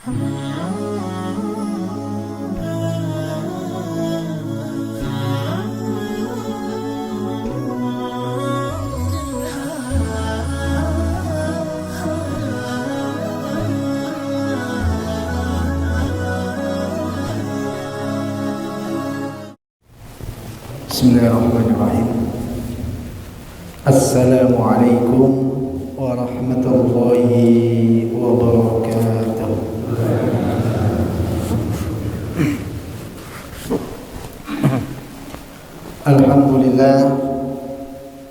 Bismillahirrahmanirrahim. Assalamualaikum warahmatullahi wabarakatuh.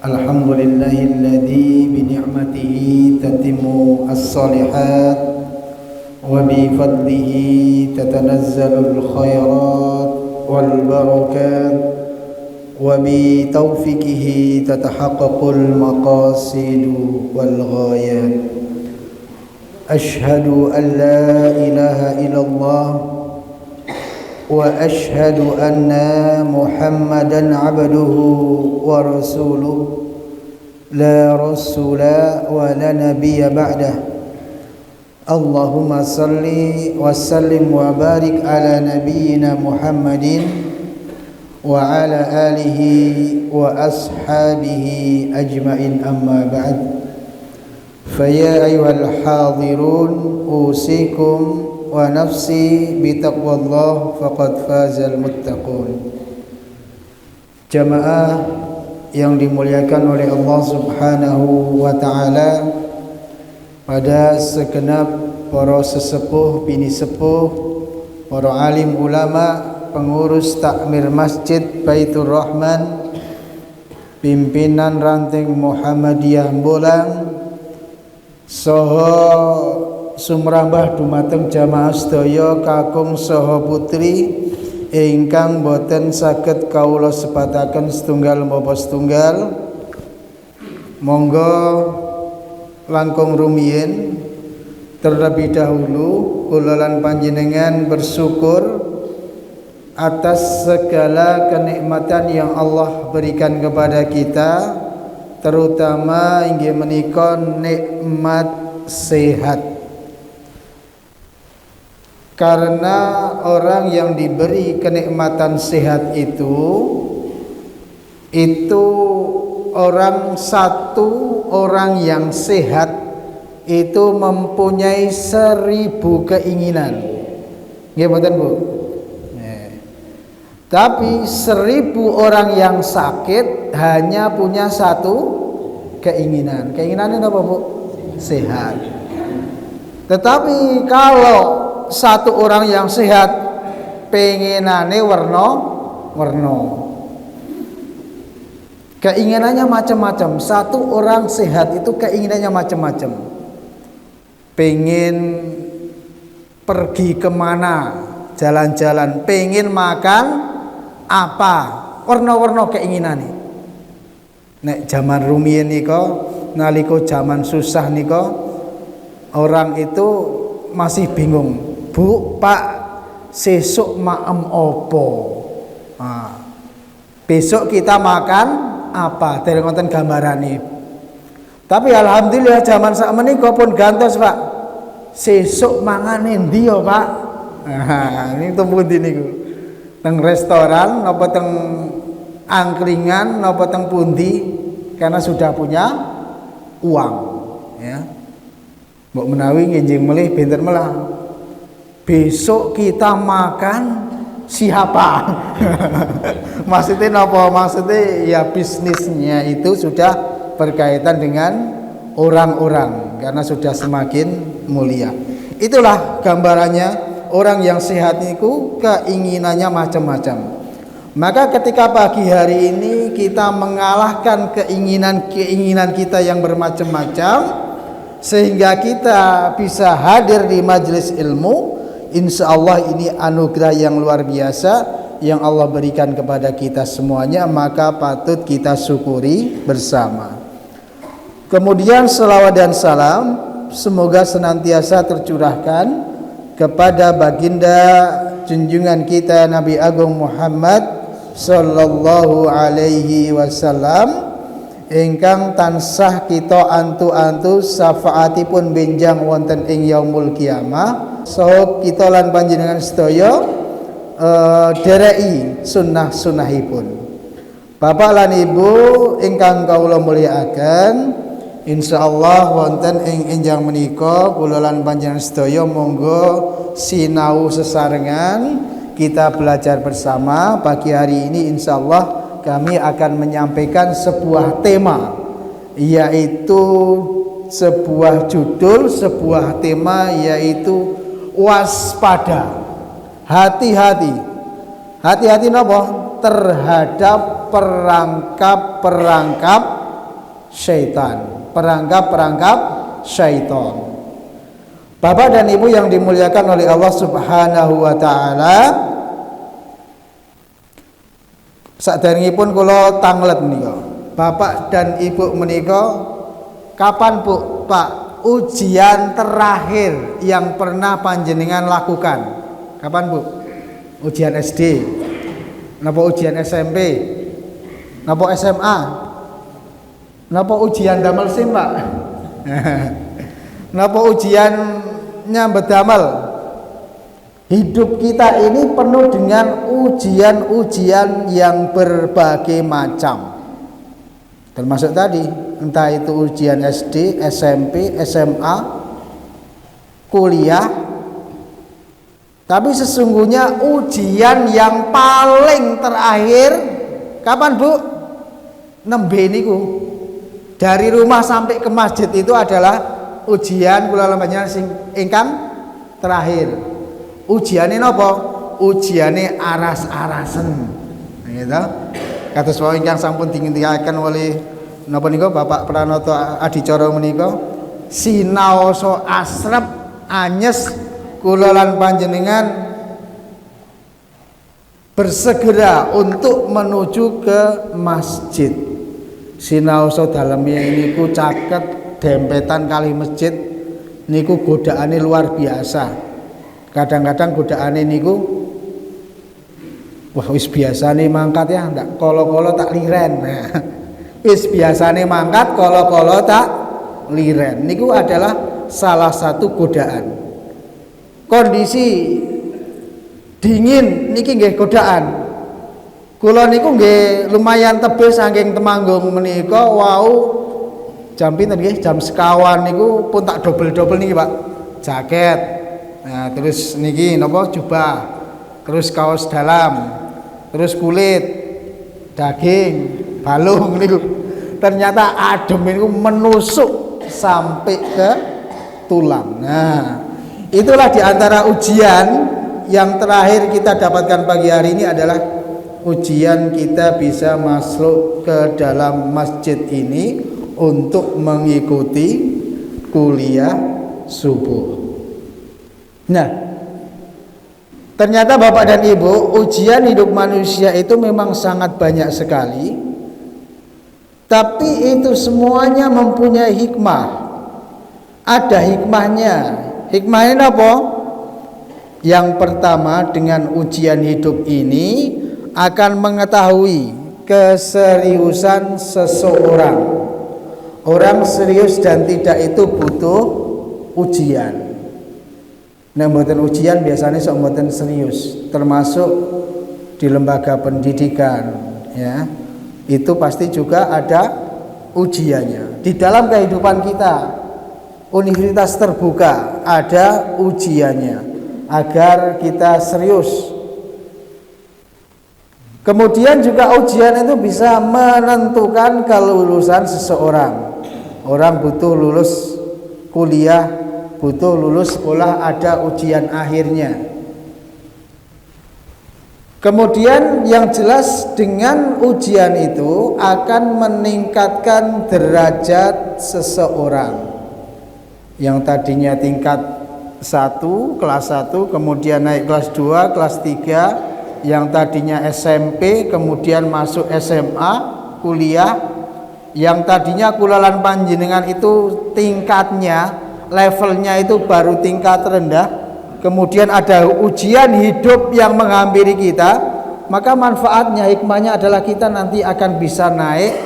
Alhamdulillahilladzi bi ni'matihi tatimmu as-shalihat wa bi fadlihi tatanazzalul khairat wal barakat وبتوفيقه تتحقق المقاصد والغايات أشهد أن لا إله إلا الله وأشهد أن محمدا عبده ورسوله لا رسول ولا نبي بعده اللهم صل وسلم وبارك على نبينا محمد وعلى آله وأصحابه أجمعين أما بعد فيا أيها الحاضرون أوصيكم ونفسي بتقوى الله فقد فاز المتقون. Jamaah yang dimuliakan oleh Allah Subhanahu wa taala, pada segenap para sesepuh, bini sepuh, para alim ulama, pengurus takmir Masjid Baitur Rahman, pimpinan ranting Muhammadiyah Bolang, saha sumrambah dumateng jamaah sedaya kakung saha putri ingkang boten saged kawula sebataken setunggal mawa setunggal. Monggo langkung rumiyin terlebih dahulu kula lan panjenengan bersyukur atas segala kenikmatan yang Allah berikan kepada kita, terutama inggih menika nikmat sehat. Karena orang yang diberi kenikmatan sehat itu orang yang sehat itu mempunyai 1000 keinginan. Nggih mboten, Bu? Tapi 1000 orang yang sakit hanya punya satu keinginan. Keinginannya apa, Bu? Sehat. Tetapi kalau satu orang yang sehat pengenane werna, keinginannya macam-macam. Satu orang sehat itu keinginannya macam-macam. Pengen pergi kemana, jalan-jalan, pengen makan apa, warna-warna keinginan nih. Nek zaman rumiyin niko, naliko zaman susah niko, orang itu masih bingung. Bu, Pak, sesuk maem opo? Besok kita makan apa? Dereng wonten gambarane. Tapi alhamdulillah zaman sak menika pun gantos, Pak. Sesuk mangan endi yo, Pak? Ini pundi niku? Teng restoran napa teng angkringan napa teng pundi, karena sudah punya uang, ya. Mbok menawi nginjing melih benten melah. Besok kita makan siapa? Maksudnya napa? Maksudnya ya bisnisnya itu sudah berkaitan dengan orang-orang karena sudah semakin mulia. Itulah gambarannya. Orang yang sehat itu keinginannya macam-macam. Maka ketika pagi hari ini kita mengalahkan keinginan kita yang bermacam-macam, sehingga kita bisa hadir di majelis ilmu, insya Allah ini anugerah yang luar biasa yang Allah berikan kepada kita semuanya, maka patut kita syukuri bersama. Kemudian selawat dan salam semoga senantiasa tercurahkan kepada baginda junjungan kita Nabi Agung Muhammad sallallahu alaihi wasallam ingkang tansah kita antu-antu syafaatipun benjang wonten ing yaumul kiamah saha kita lan panjenengan sedaya dereki sunnah-sunnahipun. Bapak lan Ibu ingkang kawula mulyakaken, insyaallah wonten ing enjang menika kula lan panjenengan sedaya monggo sinau sesarengan kita belajar bersama. Pagi hari ini insyaallah kami akan menyampaikan sebuah tema, yaitu sebuah judul, sebuah tema, yaitu waspada. Hati-hati napa? Terhadap perangkap-perangkap syaitan. Perangkap-perangkap syaitan. Bapak dan Ibu yang dimuliakan oleh Allah Subhanahu wa taala, saderengipun kula tanglet menika. Bapak dan Ibu menika, kapan Bu, Pak, ujian terakhir yang pernah panjenengan lakukan? Kapan Bu? Ujian SD? Napa ujian SMP? Napa SMA? Napa ujian damel SIM, Pak? Napa ujiannya bedamel? Hidup kita ini penuh dengan ujian-ujian yang berbagai macam. Termasuk tadi, entah itu ujian SD, SMP, SMA, kuliah. Tapi sesungguhnya ujian yang paling terakhir kapan Bu? Nembe niku. Dari rumah sampai ke masjid itu adalah ujian kula lamanya sing ingkang terakhir. Ujiane napa? Ujiane aras-arasen. Gitu. Kados wau ingkang sampun dingendikaken oleh napa nika Bapak Pranoto Adicara menika, sinaosa asrep anyes kula lan panjenengan bersegera untuk menuju ke masjid. Sinaosa daleme niku caket dempetan kali masjid niku godaane luar biasa. Kadang-kadang godaane niku wah wis biasane mangkat ya ndak kala-kala tak liren. Wis biasane mangkat kala-kala tak liren. Niku adalah salah satu godaan. Kondisi dingin niki nggih godaan. Kula niku nggih lumayan tebel saking Temanggung menika wau jam pinten nggih? Jam sekawan niku pun tak dobel-dobel niki, Pak. Jaket. Nah, terus niki napa jubah. Terus kaos dalam. Terus kulit, daging, balung niku. Ternyata adem niku menusuk sampai ke tulang. Nah, itulah diantara ujian yang terakhir kita dapatkan pagi hari ini adalah ujian kita bisa masuk ke dalam masjid ini untuk mengikuti kuliah subuh. Nah, ternyata Bapak dan Ibu, ujian hidup manusia itu memang sangat banyak sekali. Tapi itu semuanya mempunyai hikmah. Ada hikmahnya. Hikmahnya apa? Yang pertama, dengan ujian hidup ini akan mengetahui keseriusan seseorang. Orang serius dan tidak itu butuh ujian. Nah, mboten ujian biasanya sok mboten serius, termasuk di lembaga pendidikan, ya. Itu pasti juga ada ujiannya. Di dalam kehidupan kita, universitas terbuka ada ujiannya agar kita serius. Kemudian juga ujian itu bisa menentukan kelulusan seseorang. Orang butuh lulus kuliah, butuh lulus sekolah, ada ujian akhirnya. Kemudian yang jelas dengan ujian itu akan meningkatkan derajat seseorang. Yang tadinya tingkat 1, kelas 1, kemudian naik kelas 2, kelas 3, yang tadinya SMP, kemudian masuk SMA, kuliah, yang tadinya kulalan panjenengan itu tingkatnya, levelnya itu baru tingkat rendah, kemudian ada ujian hidup yang menghampiri kita, maka manfaatnya, hikmahnya adalah kita nanti akan bisa naik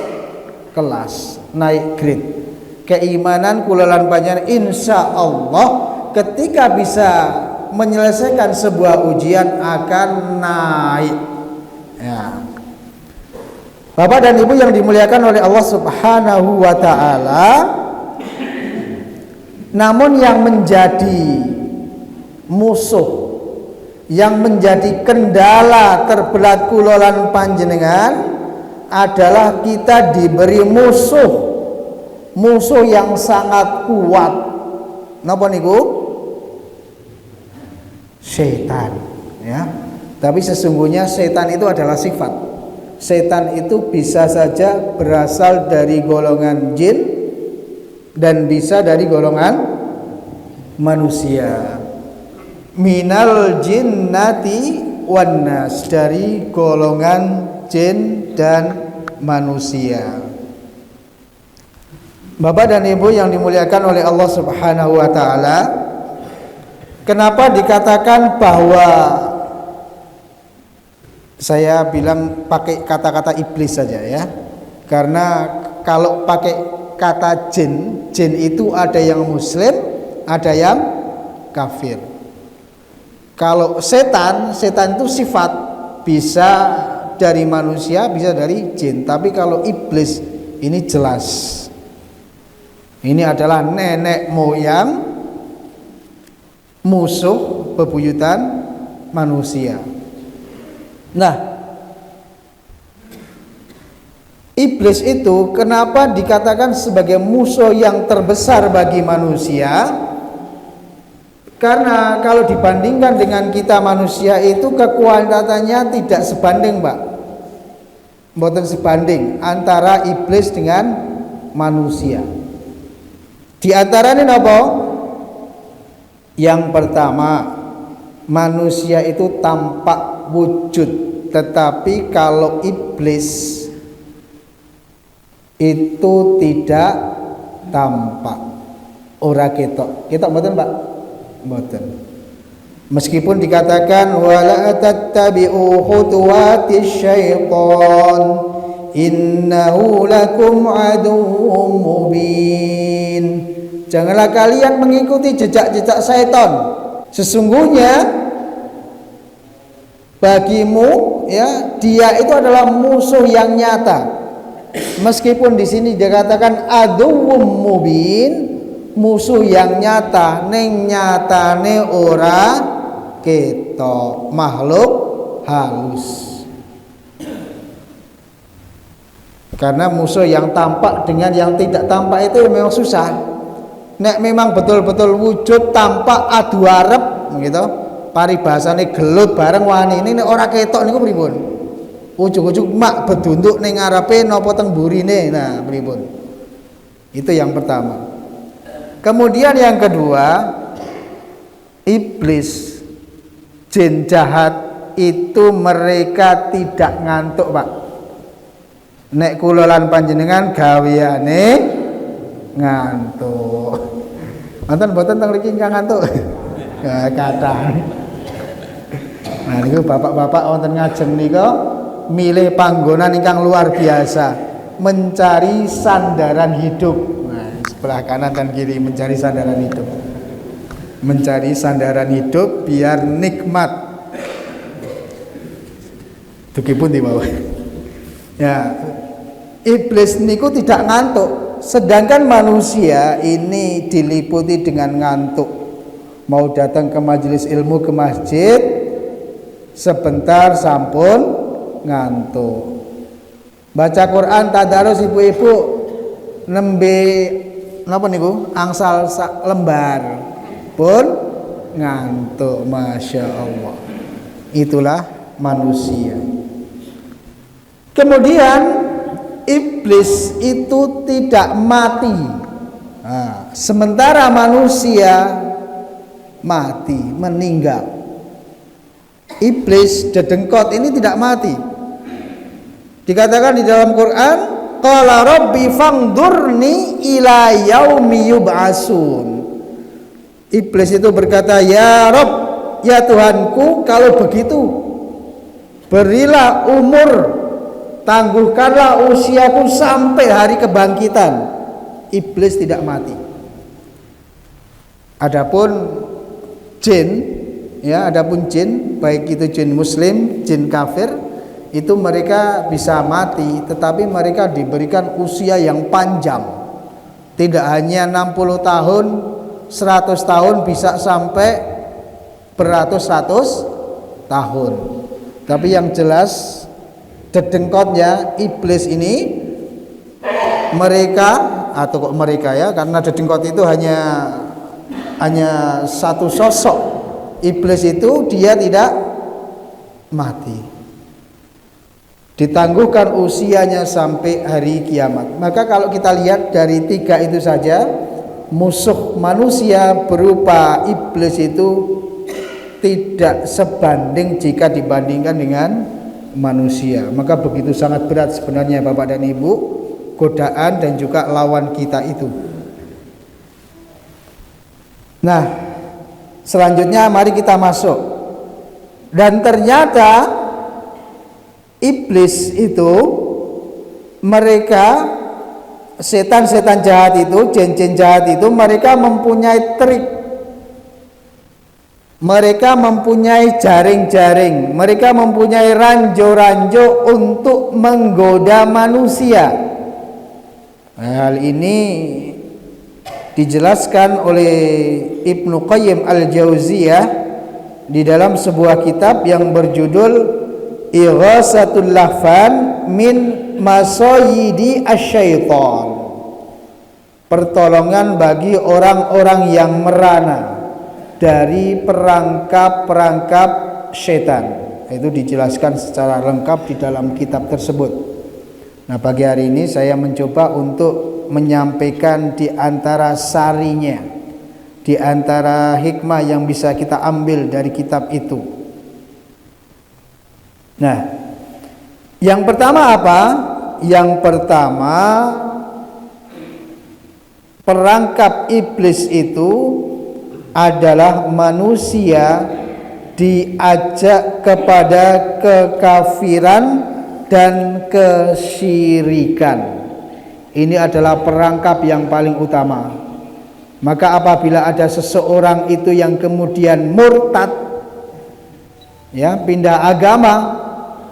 kelas, naik grade. Keimanan kulalan panjenengan insya Allah ketika bisa menyelesaikan sebuah ujian akan naik. Ya. Bapak dan Ibu yang dimuliakan oleh Allah Subhanahu wa taala, namun yang menjadi musuh, yang menjadi kendala terbelat kulolan panjenengan adalah kita diberi musuh yang sangat kuat. Napa niku? Setan, ya. Tapi sesungguhnya setan itu adalah sifat. Setan itu bisa saja berasal dari golongan jin dan bisa dari golongan manusia. Minal jinnati wan nas, dari golongan jin dan manusia. Bapak dan Ibu yang dimuliakan oleh Allah Subhanahu wa taala, kenapa dikatakan bahwa, saya bilang pakai kata-kata iblis saja ya, karena kalau pakai kata jin itu ada yang muslim, ada yang kafir. Kalau setan itu sifat, bisa dari manusia, bisa dari jin. Tapi kalau iblis ini jelas, ini adalah nenek moyang musuh bebuyutan manusia. Nah, iblis itu kenapa dikatakan sebagai musuh yang terbesar bagi manusia? Karena kalau dibandingkan dengan kita manusia itu kekuatannya tidak sebanding, Pak. Mboten sebanding antara iblis dengan manusia. Di antaranya apa? Yang pertama, manusia itu tampak wujud, tetapi kalau iblis itu tidak tampak. Ora ketok. Ketok mboten, Pak? Mboten. Meskipun dikatakan wala tattabi'u khutuwatis syaitan innahu lakum aduwwum mubin. Janganlah kalian mengikuti jejak-jejak syaitan. Sesungguhnya bagimu, ya, dia itu adalah musuh yang nyata. Meskipun di sini dikatakan aduwwum mubin, musuh yang nyata, ning nyatane ora ketok, makhluk halus. Karena musuh yang tampak dengan yang tidak tampak itu memang susah. Nek memang betul-betul wujud tampak adu arep gitu, paribasane gelut bareng wani ini nek ora ketok niku pripun? Ujug-ujug mak bedunduk ning ngarepe napa teng burine. Nah, pripun? Itu yang pertama. Kemudian yang kedua, iblis, jin jahat itu mereka tidak ngantuk, Pak. Nek kula lan panjenengan gaweane ngantuk. Wonten mboten teng mriki ingkang ngantuk? Ya, kathah. Nah niku bapak-bapak wonten ngajeng nika milih panggonan ingkang luar biasa, mencari sandaran hidup. Nah, sebelah kanan dan kiri mencari sandaran hidup. Mencari sandaran hidup biar nikmat. Tukipun di bawah. Ya, iblis niku tidak ngantuk. Sedangkan manusia ini diliputi dengan ngantuk. Mau datang ke majelis ilmu, ke masjid, sebentar sampun ngantuk. Baca Quran tadarus ibu-ibu nembe napa niku angsal sak lembar pun ngantuk. Masya Allah. Itulah manusia. Kemudian iblis itu tidak mati. Nah, sementara manusia mati, meninggal. Iblis dedengkot ini tidak mati. Dikatakan di dalam Quran, qala rabbi fangdurni ila yaumi yub'asun. Iblis itu berkata, ya Rabb, ya Tuhanku, kalau begitu berilah umur, tangguhkanlah usiaku sampai hari kebangkitan. Iblis tidak mati. Adapun jin ya, adapun jin, baik itu jin muslim, jin kafir, itu mereka bisa mati, tetapi mereka diberikan usia yang panjang. Tidak hanya 60 tahun, 100 tahun, bisa sampai beratus-ratus tahun. Tapi yang jelas dedengkotnya iblis ini, mereka, atau kok mereka ya, karena dedengkot itu hanya satu sosok. Iblis itu dia tidak mati, ditangguhkan usianya sampai hari kiamat. Maka kalau kita lihat dari 3 itu saja, musuh manusia berupa iblis itu tidak sebanding jika dibandingkan dengan manusia. Maka begitu sangat berat sebenarnya Bapak dan Ibu, godaan dan juga lawan kita itu. Nah, selanjutnya mari kita masuk. Dan ternyata iblis itu, mereka, setan-setan jahat itu, jin-jin jahat itu, mereka mempunyai trik, mereka mempunyai jaring-jaring, mereka mempunyai ranjau-ranjau untuk menggoda manusia. Hal ini dijelaskan oleh Ibnu Qayyim al-Jauziyah di dalam sebuah kitab yang berjudul Ighasatul Lahfan min Masoyidi Asyaiton, pertolongan bagi orang-orang yang merana dari perangkap-perangkap setan. Itu dijelaskan secara lengkap di dalam kitab tersebut. Nah, pagi hari ini saya mencoba untuk menyampaikan di antara sarinya, di antara hikmah yang bisa kita ambil dari kitab itu. Nah, yang pertama apa? Yang pertama, perangkap iblis itu adalah manusia diajak kepada kekafiran dan kesyirikan. Ini adalah perangkap yang paling utama. Maka apabila ada seseorang itu yang kemudian murtad, ya, pindah agama,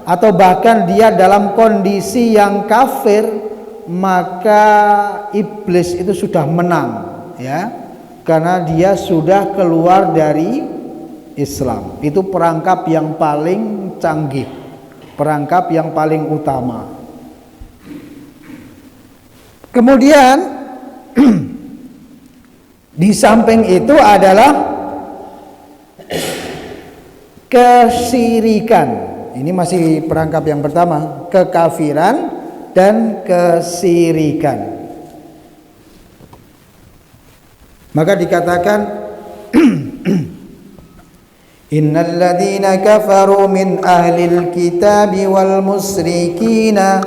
atau bahkan dia dalam kondisi yang kafir, maka iblis itu sudah menang, ya, karena dia sudah keluar dari Islam. Itu perangkap yang paling canggih, perangkap yang paling utama. Kemudian di samping itu adalah kesyirikan. Ini masih perangkap yang pertama, kekafiran dan kesyirikan. Maka dikatakan innal ladzina kafaru min ahlil kitabi wal musyrikina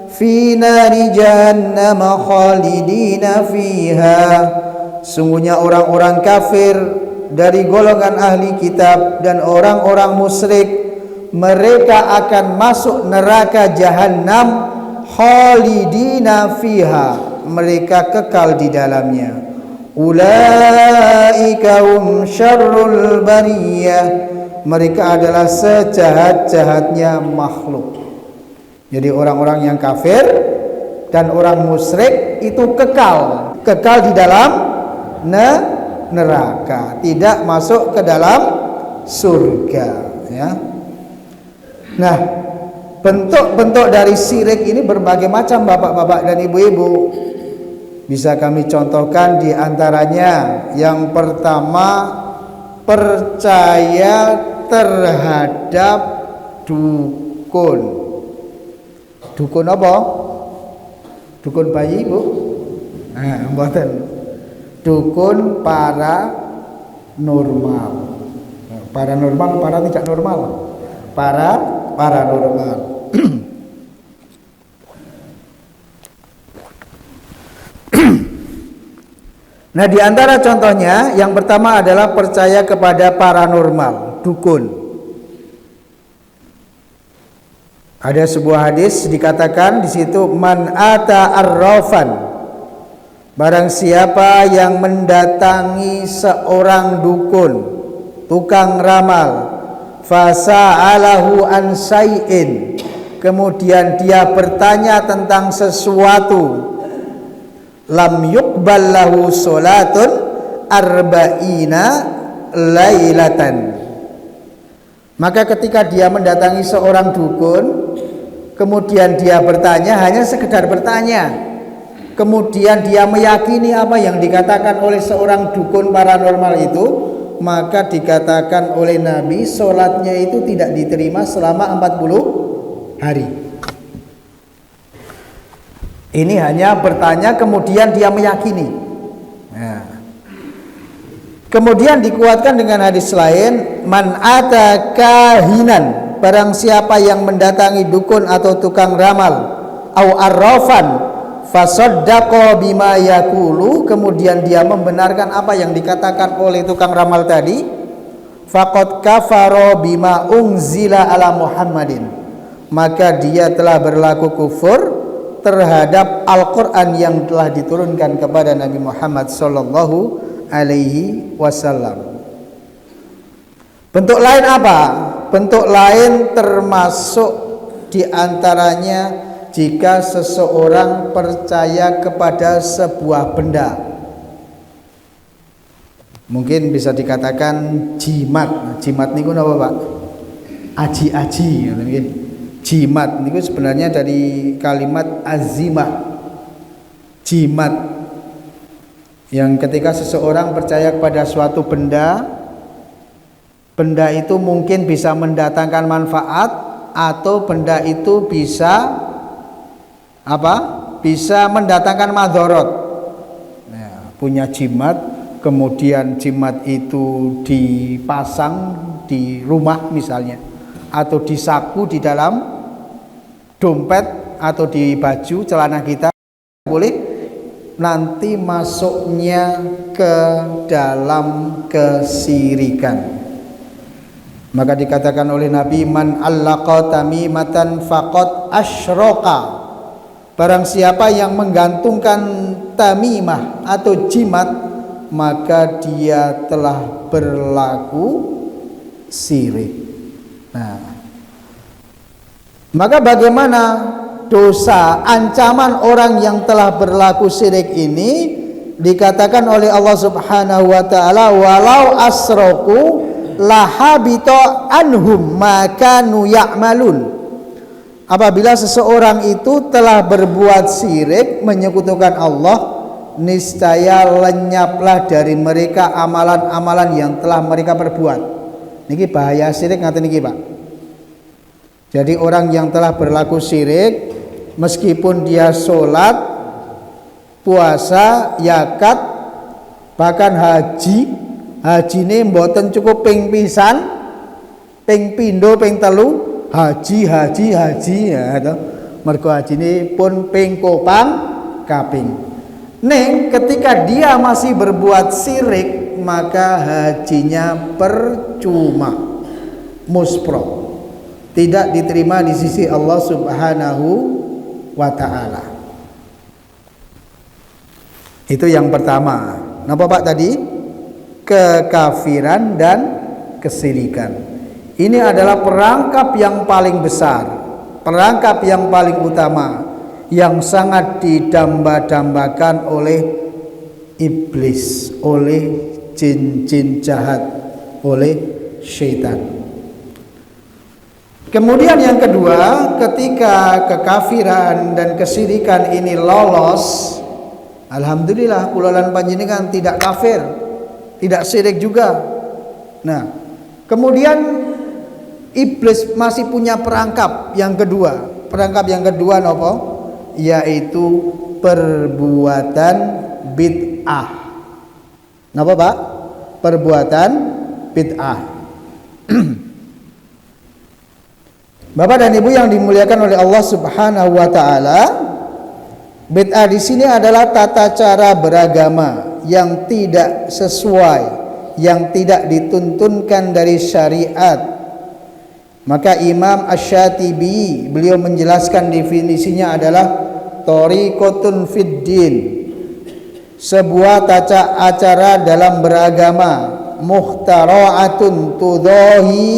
fi nari jahannam khalidina fiha. Sungguhnya orang-orang kafir dari golongan ahli kitab dan orang-orang musyrik, mereka akan masuk neraka jahanam khalidina fiha, mereka kekal di dalamnya. Ulaika hum syarrul bariyah, mereka adalah sejahat-jahatnya makhluk. Jadi orang-orang yang kafir dan orang musyrik itu kekal di dalam neraka, tidak masuk ke dalam surga, ya. Nah, bentuk-bentuk dari syirik ini berbagai macam Bapak-bapak dan Ibu-ibu. Bisa kami contohkan di antaranya, yang pertama, percaya terhadap dukun. Dukun apa? Dukun bayi, Bu? Nah, mboten. Dukun paranormal. Paranormal, para tidak normal. Paranormal. Nah, di antara contohnya yang pertama adalah percaya kepada paranormal, dukun. Ada sebuah hadis dikatakan di situ, man ata arrafan, barang siapa yang mendatangi seorang dukun, tukang ramal, fasa'alahu an syai'in, kemudian dia bertanya tentang sesuatu, lam yuqbal lahu sholatun arba'ina lailatan. Maka ketika dia mendatangi seorang dukun, kemudian dia bertanya, hanya sekedar bertanya, kemudian dia meyakini apa yang dikatakan oleh seorang dukun paranormal itu, maka dikatakan oleh Nabi sholatnya itu tidak diterima selama 40 hari. Ini hanya bertanya kemudian dia meyakini. Nah, kemudian dikuatkan dengan hadis lain, man ata kahinan, barang siapa yang mendatangi dukun atau tukang ramal, au arrafan fasaddaqa bima yaqulu, kemudian dia membenarkan apa yang dikatakan oleh tukang ramal tadi, faqad kafara bima unzila ala Muhammadin, maka dia telah berlaku kufur terhadap Al-Qur'an yang telah diturunkan kepada Nabi Muhammad sallallahu alaihi wasallam. Bentuk lain apa? Bentuk lain termasuk diantaranya jika seseorang percaya kepada sebuah benda. Mungkin bisa dikatakan jimat. Jimat niku napa, Pak? Aji-aji mungkin. Jimat niku sebenarnya dari kalimat azimah. Jimat, yang ketika seseorang percaya kepada suatu benda, benda itu mungkin bisa mendatangkan manfaat atau benda itu bisa apa? Bisa mendatangkan madharat. Nah, punya jimat, kemudian jimat itu dipasang di rumah misalnya, atau di saku, di dalam dompet atau di baju celana kita, boleh nanti masuknya ke dalam kesirikan. Maka dikatakan oleh Nabi, man allaqa tamimatan faqad asyraka, barang siapa yang menggantungkan tamimah atau jimat, maka dia telah berlaku syirik. Nah, maka bagaimana dosa ancaman orang yang telah berlaku syirik ini? Dikatakan oleh Allah Subhanahu wa taala, walau asraku lahabita anhum makanu ya'malun. Apabila seseorang itu telah berbuat syirik, menyekutukan Allah, niscaya lenyaplah dari mereka amalan-amalan yang telah mereka perbuat. Niki bahaya syirik ngaten niki, Pak. Jadi orang yang telah berlaku syirik, meskipun dia sholat, puasa, zakat, bahkan haji ini mboten cukup ping pisan, ping pindho, ping telu, haji ya to. Mergo hajine pun ping kopang kaping. Ning ketika dia masih berbuat syirik, maka hajinya percuma, muspro, tidak diterima di sisi Allah Subhanahu wa ta'ala. Itu yang pertama. Napa Pak tadi? Kekafiran dan kesyirikan. Ini adalah perangkap yang paling besar, perangkap yang paling utama, yang sangat didamba-dambakan oleh iblis, oleh jin-jin jahat, oleh syaitan. Kemudian yang kedua, ketika kekafiran dan kesyirikan ini lolos, alhamdulillah kula lan panjenengan tidak kafir, tidak syirik juga. Nah, kemudian iblis masih punya perangkap yang kedua. Perangkap yang kedua napa? Yaitu perbuatan bid'ah. Napa, Pak? Perbuatan bid'ah. Bapak dan Ibu yang dimuliakan oleh Allah Subhanahu wa taala, bid'ah di sini adalah tata cara beragama yang tidak sesuai, yang tidak dituntunkan dari syariat. Maka Imam Asy-Syatibi beliau menjelaskan definisinya adalah thariqatun fid din, sebuah tata acara dalam beragama, muhtara'atun tudahi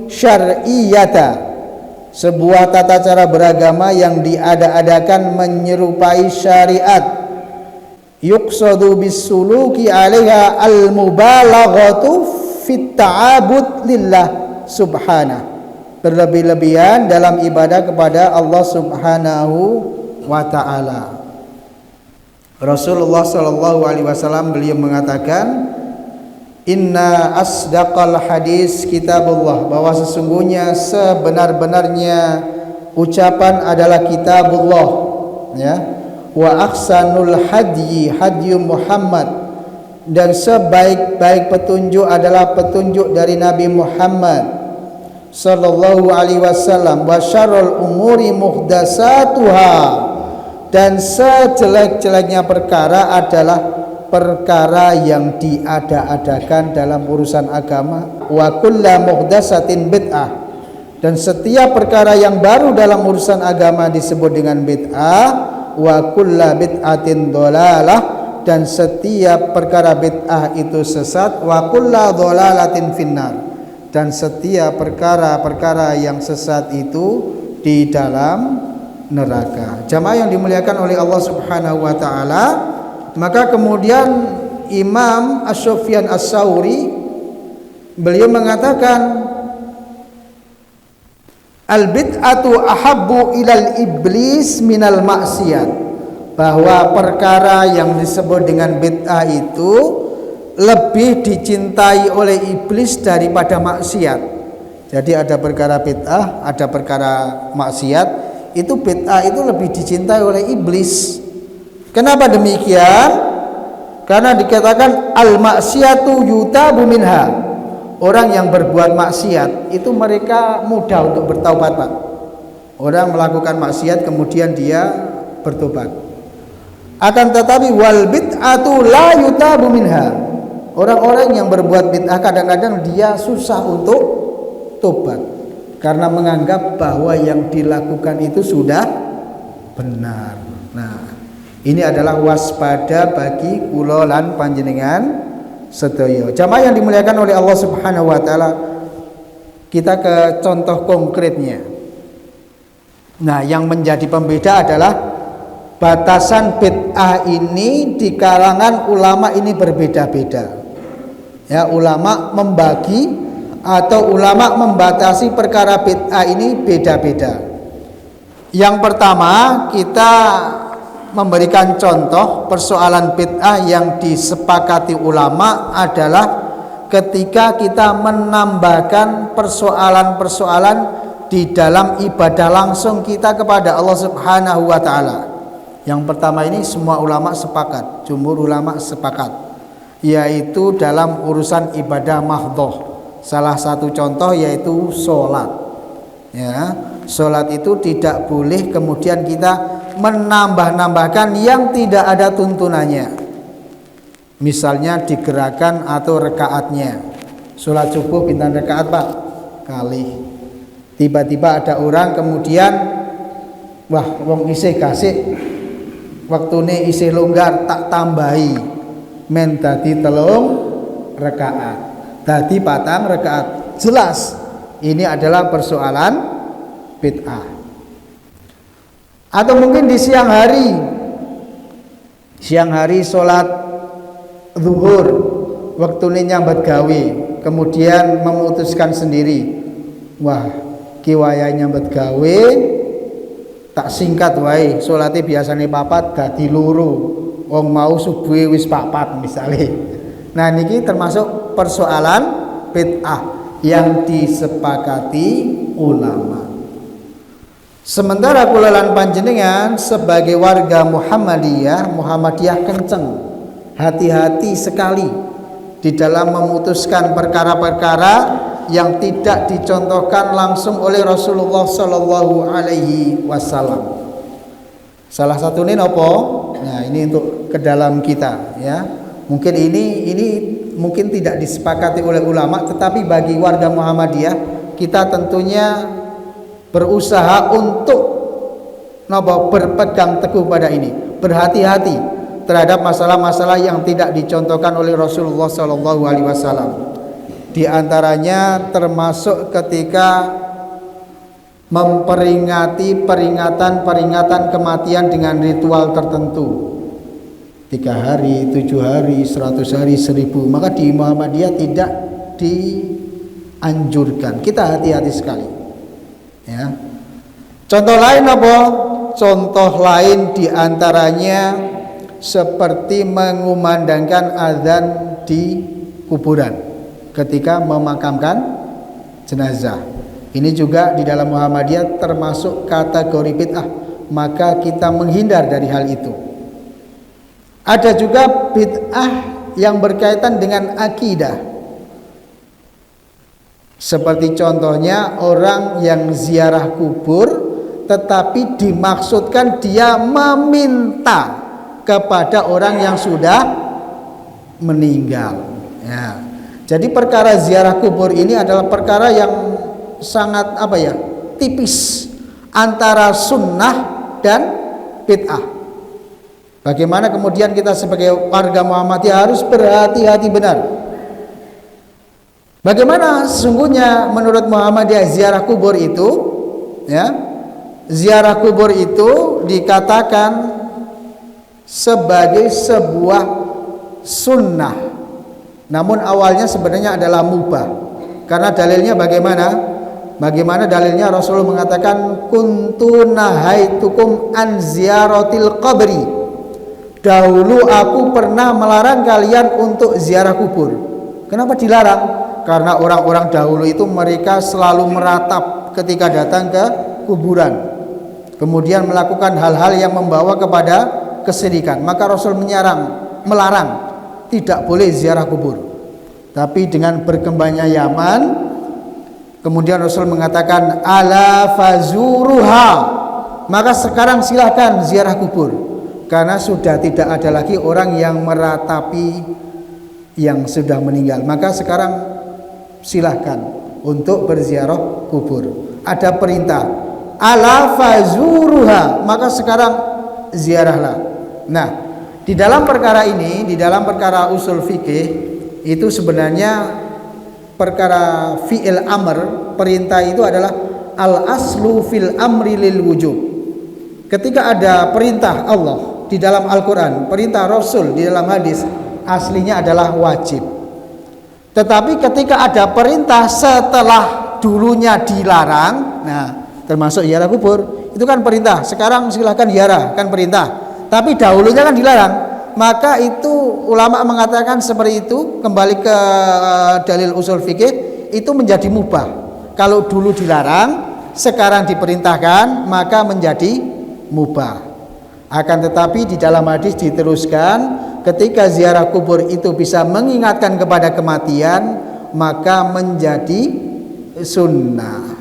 syar'iyyata, sebuah tata cara beragama yang diada-adakan menyerupai syariat. Yuqsadu bisuluki 'alaiha al-mubalaghatu fit ta'abud lillah subhanahu, berlebih-lebihan dalam ibadah kepada Allah Subhanahu wa taala. Rasulullah sallallahu alaihi wasallam beliau mengatakan, inna asdaqal hadis kitabullah, bahwa sesungguhnya sebenar-benarnya ucapan adalah kitabullah, ya. Wa ahsanul hadyi hadyu Muhammad, dan sebaik-baik petunjuk adalah petunjuk dari Nabi Muhammad sallallahu alaihi wasallam. Wa syarrul umuri muhdatsatuha, dan sejelek-jeleknya perkara adalah perkara yang diada-adakan dalam urusan agama. Wa kullu muhdatsatin bid'ah, dan setiap perkara yang baru dalam urusan agama disebut dengan bid'ah. Wa kullu bid'atin dhalalah, dan setiap perkara bid'ah itu sesat. Wa kullu dhalalatin finnar, dan setiap perkara-perkara yang sesat itu di dalam neraka. Jamaah yang dimuliakan oleh Allah Subhanahu wa taala, maka kemudian Imam As-Sufyan As-Tsauri beliau mengatakan, al-bid'atu ahabbu ilal iblis minal maksiyat, bahwa perkara yang disebut dengan bid'ah itu lebih dicintai oleh iblis daripada maksiat. Jadi ada perkara bid'ah, ada perkara maksiat. Itu bid'ah itu lebih dicintai oleh iblis. Kenapa demikian? Karena dikatakan al-maksiyatu yutabu minha, orang yang berbuat maksiat itu mereka mudah untuk bertaubat, Pak. Orang melakukan maksiat kemudian dia bertobat. Akan tetapi wal bid'atu la yutabu minha, orang-orang yang berbuat bid'ah kadang-kadang dia susah untuk tobat karena menganggap bahwa yang dilakukan itu sudah benar. Nah, ini adalah waspada bagi kula lan panjenengan sedaya. Jamaah yang dimuliakan oleh Allah Subhanahu wa taala, kita ke contoh konkretnya. Nah, yang menjadi pembeda adalah batasan bid'ah ini di kalangan ulama ini berbeda-beda. Ya, ulama membagi atau ulama membatasi perkara bid'ah ini beda-beda. Yang pertama, kita memberikan contoh persoalan bid'ah yang disepakati ulama adalah ketika kita menambahkan persoalan-persoalan di dalam ibadah langsung kita kepada Allah Subhanahu wa taala. Yang pertama ini semua ulama sepakat, jumhur ulama sepakat, yaitu dalam urusan ibadah mahdhah. Salah satu contoh yaitu sholat. Ya, sholat itu tidak boleh kemudian kita menambah-nambahkan yang tidak ada tuntunannya. Misalnya di gerakan atau rekaatnya. Sholat subuh pinten rekaat, Pak? Kali. Tiba-tiba ada orang kemudian, wah, wong isih gasik, waktune isih longgar, tak tambahi, men dadi 3 rekaat, dadi 4 rekaat. Jelas ini adalah persoalan bid'ah. Atau mungkin di siang hari sholat zuhur, waktunya nyambat gawe, kemudian memutuskan sendiri, wah, kiwaya nyambat gawe, tak singkat wae, sholatnya biasanya 4 dadi 2, wong mau subuh wis 4 misalnya. Nah, niki termasuk persoalan bid'ah yang disepakati ulama. Sementara kula lan panjenengan sebagai warga Muhammadiyah kenceng, hati-hati sekali di dalam memutuskan perkara-perkara yang tidak dicontohkan langsung oleh Rasulullah Sallallahu Alaihi Wasallam. Salah satunya nopo? Nah, ini untuk ke dalam kita, ya. Mungkin ini mungkin tidak disepakati oleh ulama, tetapi bagi warga Muhammadiyah kita tentunya berusaha untuk berpegang teguh pada ini, berhati-hati terhadap masalah-masalah yang tidak dicontohkan oleh Rasulullah SAW. Di antaranya termasuk ketika memperingati peringatan kematian dengan ritual tertentu, 3 hari, 7 hari, 100 hari, 1000. Maka di Muhammadiyah tidak dianjurkan. Kita hati-hati sekali, ya. Contoh lain apa? Contoh lain diantaranya seperti mengumandangkan azan di kuburan ketika memakamkan jenazah. Ini juga di dalam Muhammadiyah termasuk kategori bid'ah, maka kita menghindar dari hal itu. Ada juga bid'ah yang berkaitan dengan akidah, seperti contohnya orang yang ziarah kubur tetapi dimaksudkan dia meminta kepada orang yang sudah meninggal, ya. Jadi perkara ziarah kubur ini adalah perkara yang sangat tipis antara sunnah dan bid'ah. Bagaimana kemudian kita sebagai warga Muhammadiyah harus berhati-hati benar. Bagaimana sesungguhnya menurut Muhammadiyah ziarah kubur itu, ya? Ziarah kubur itu dikatakan sebagai sebuah sunnah, namun awalnya sebenarnya adalah mubah. Karena dalilnya bagaimana? Bagaimana dalilnya? Rasulullah mengatakan kuntu nahaitukum an ziyaratil qabri. Dahulu aku pernah melarang kalian untuk ziarah kubur. Kenapa dilarang? Karena orang-orang dahulu itu mereka selalu meratap ketika datang ke kuburan, kemudian melakukan hal-hal yang membawa kepada kesyirikan. Maka Rasul melarang tidak boleh ziarah kubur. Tapi dengan berkembangnya Yaman, kemudian Rasul mengatakan ala fazuruha, maka sekarang silahkan ziarah kubur, karena sudah tidak ada lagi orang yang meratapi yang sudah meninggal. Maka sekarang silahkan untuk berziarah kubur. Ada perintah ala fazuruha, maka sekarang ziarahlah. Nah, di dalam perkara ini, di dalam perkara usul fikih itu sebenarnya perkara fi'il amr, perintah itu adalah al aslu fil amri lil wujub. Ketika ada perintah Allah di dalam Al-Quran, perintah Rasul di dalam hadis, aslinya adalah wajib. Tetapi ketika ada perintah setelah dulunya dilarang, nah termasuk ziarah kubur, itu kan perintah. Sekarang silahkan ziarah, kan perintah. Tapi dahulunya kan dilarang. Maka itu ulama mengatakan seperti itu, kembali ke dalil usul fikih, itu menjadi mubah. Kalau dulu dilarang, sekarang diperintahkan, maka menjadi mubah. Akan tetapi di dalam hadis diteruskan, ketika ziarah kubur itu bisa mengingatkan kepada kematian, maka menjadi sunnah.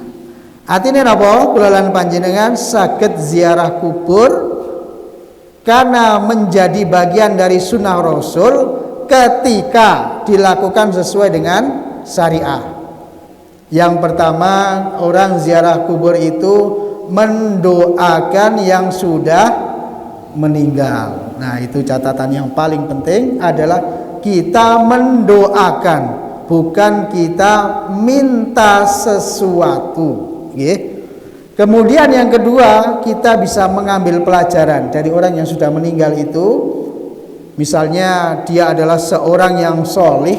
Artinya apa? Kulalan panjenengan saged ziarah kubur karena menjadi bagian dari sunnah Rasul ketika dilakukan sesuai dengan syariah. Yang pertama, orang ziarah kubur itu mendoakan yang sudah meninggal. Nah, itu catatan yang paling penting adalah kita mendoakan, bukan kita minta sesuatu. Kemudian yang kedua, kita bisa mengambil pelajaran dari orang yang sudah meninggal itu. Misalnya dia adalah seorang yang solih,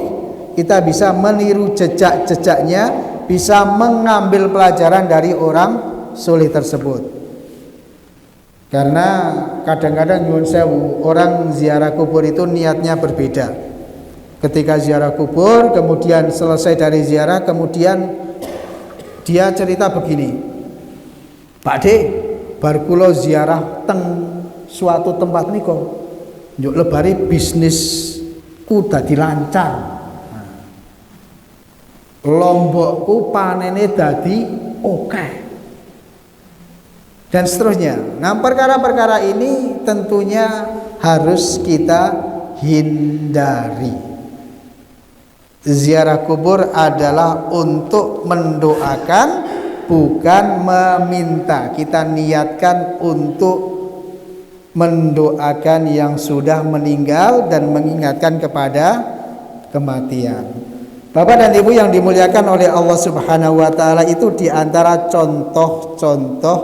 kita bisa meniru jejak-jejaknya, bisa mengambil pelajaran dari orang solih tersebut. Karena kadang-kadang nyuwun sewu, orang ziarah kubur itu niatnya berbeda. Ketika ziarah kubur, kemudian selesai dari ziarah, kemudian dia cerita begini, Pak Dek, bar kula ziarah teng suatu tempat niko, njuk lebari bisnisku dadi lancar, lombokku panene dadi oke, dan seterusnya. Nah, perkara-perkara ini tentunya harus kita hindari. Ziarah kubur adalah untuk mendoakan, bukan meminta. Kita niatkan untuk mendoakan yang sudah meninggal dan mengingatkan kepada kematian. Bapak dan Ibu yang dimuliakan oleh Allah Subhanahu wa taala, itu diantara contoh-contoh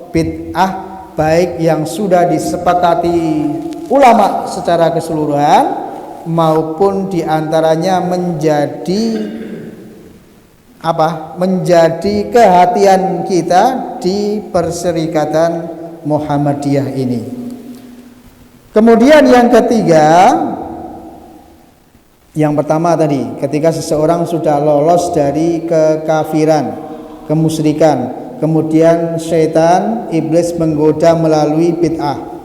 bid'ah baik yang sudah disepakati ulama secara keseluruhan maupun diantaranya menjadi kehatian kita di Perserikatan Muhammadiyah ini. Kemudian yang ketiga, yang pertama tadi, ketika seseorang sudah lolos dari kekafiran, kemusyrikan, kemudian syaitan, iblis menggoda melalui bid'ah.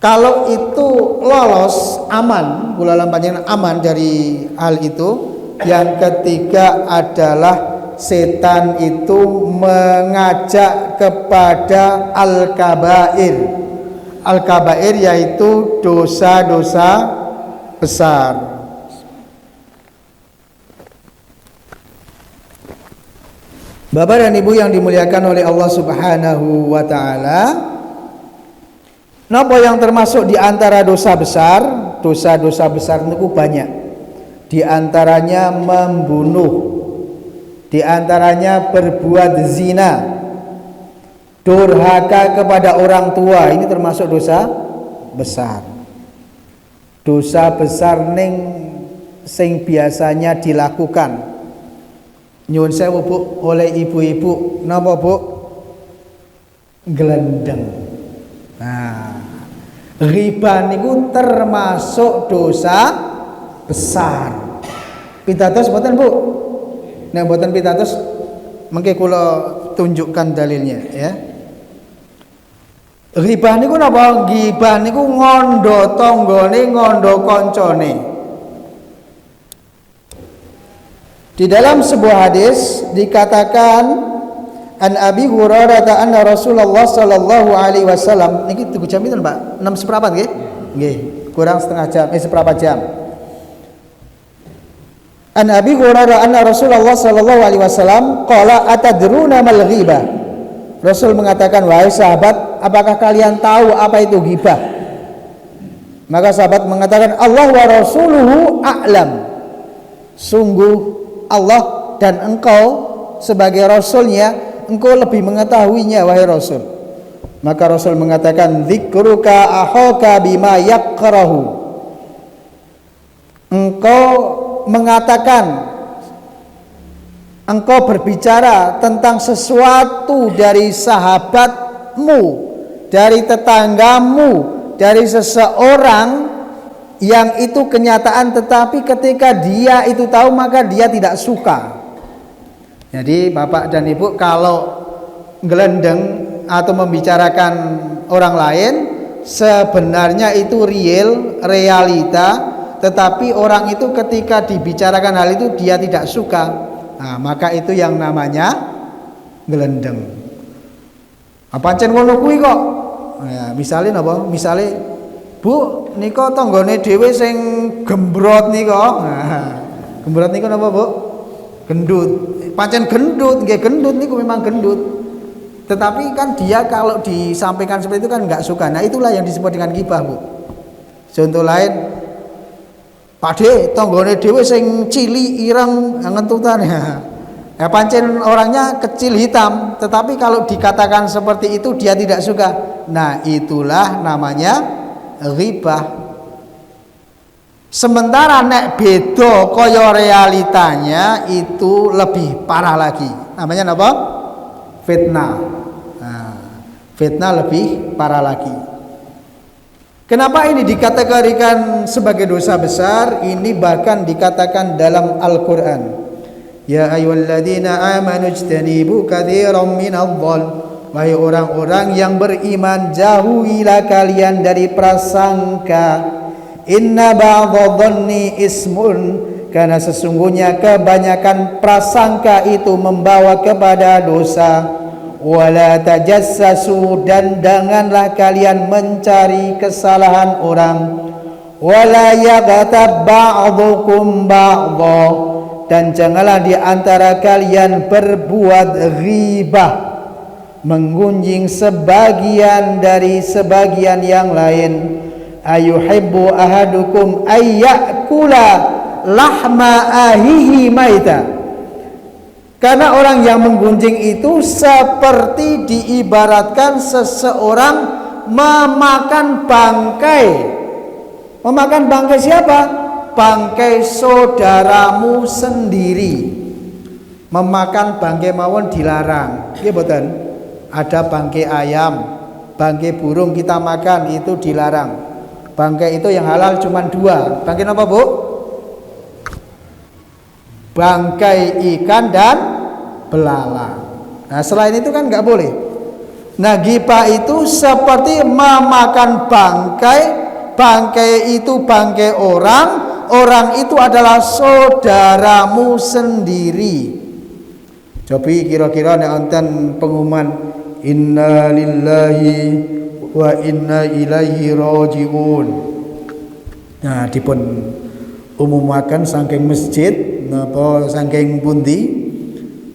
Kalau itu lolos, aman, kulalan panjenengan aman dari hal itu. Yang ketiga adalah setan itu mengajak kepada al-kabair. Al-kabair yaitu dosa-dosa besar. Bapak dan Ibu yang dimuliakan oleh Allah Subhanahu wa taala, napa yang termasuk di antara dosa besar? Dosa-dosa besar itu banyak. Di antaranya membunuh, di antaranya berbuat zina, durhaka kepada orang tua, ini termasuk dosa besar. Dosa besar ning sing biasanya dilakukan. Nyuwun sewu Bu, oleh ibu-ibu, napa Bu? Glendeng. Nah, ghibah niku termasuk dosa besar. Pitados mboten Bu? Nek mboten pitados mengke kula tunjukkan dalilnya ya. Ghibah niku napa? Ghibah niku ngondo tanggane, ngondo kancane. Di dalam sebuah hadis dikatakan an Abi Hurairah anna Rasulullah sallallahu alaihi wasallam, niki 3 jam pinten Pak? 6 seperempat nggih? Nggih, kurang setengah jam, seperempat jam. An Abi Hurairah anna Rasulullah sallallahu alaihi wasallam qala atadruna mal ghibah. Rasul mengatakan, wahai sahabat, apakah kalian tahu apa itu ghibah? Maka sahabat mengatakan, Allah wa rasuluhu a'lam. Sungguh Allah dan engkau sebagai rasulnya, engkau lebih mengetahuinya wahai Rasul. Maka Rasul mengatakan, dzikruka akhaka bima yakrahu. Engkau mengatakan, engkau berbicara tentang sesuatu dari sahabatmu, dari tetanggamu, dari seseorang yang itu kenyataan, tetapi ketika dia itu tahu maka dia tidak suka. Jadi Bapak dan Ibu kalau gelendeng atau membicarakan orang lain, sebenarnya itu realita, tetapi orang itu ketika dibicarakan hal itu dia tidak suka. Nah, maka itu yang namanya gelendeng. Apa pancen ngono kuwi kok? Nah, misalnya apa? Misalnya, Bu, nika tanggane dhewe sing gembrot nika. Nah, gembrot nika napa, Bu? Gendut. Pancen gendut, nggih gendut niku memang gendut. Tetapi kan dia kalau disampaikan seperti itu kan enggak suka. Nah, itulah yang disebut dengan ghibah, Bu. Contoh lain, Pakde, tanggane dhewe sing cili ireng ngentutan ya. Ya pancen orangnya kecil hitam, tetapi kalau dikatakan seperti itu dia tidak suka. Nah, itulah namanya ghibah. Sementara nek beda kaya realitanya itu lebih parah lagi. Namanya apa? Fitnah. Nah, fitnah lebih parah lagi. Kenapa ini dikategorikan sebagai dosa besar? Ini bahkan dikatakan dalam Al-Qur'an. Ya ayyuhalladzina amanu ijtanibu katsiran minadh-dhal. Wahai orang-orang yang beriman, jauhilah kalian dari prasangka. Inna ba'dadh-dhanni ismun, karena sesungguhnya kebanyakan prasangka itu membawa kepada dosa. Wala tajassasu, dan janganlah kalian mencari kesalahan orang. Wala yaghtab ba'dukum ba'dha, dan janganlah di antara kalian berbuat ghibah, menggunjing sebagian dari sebagian yang lain. Ayuhibbu ahadukum ayyakula lahma ahihi maita. Karena orang yang menggunjing itu seperti diibaratkan seseorang memakan bangkai. Memakan bangkai siapa? Bangkai saudaramu sendiri. Memakan bangkai mawon dilarang. Nggih mboten? Ada bangkai ayam, bangkai burung kita makan itu dilarang. Bangkai itu yang halal cuma 2. Bangkai apa, Bu? Bangkai ikan dan belalang. Nah, selain itu kan nggak boleh. Nah, ghibah itu seperti memakan bangkai. Bangkai itu bangkai orang. Orang itu adalah saudaramu sendiri. Coba kira-kira nek wonten pengumuman inna lillahi wa inna ilaihi rajiun. Nah, dipun umumaken saking masjid napa saking pundi,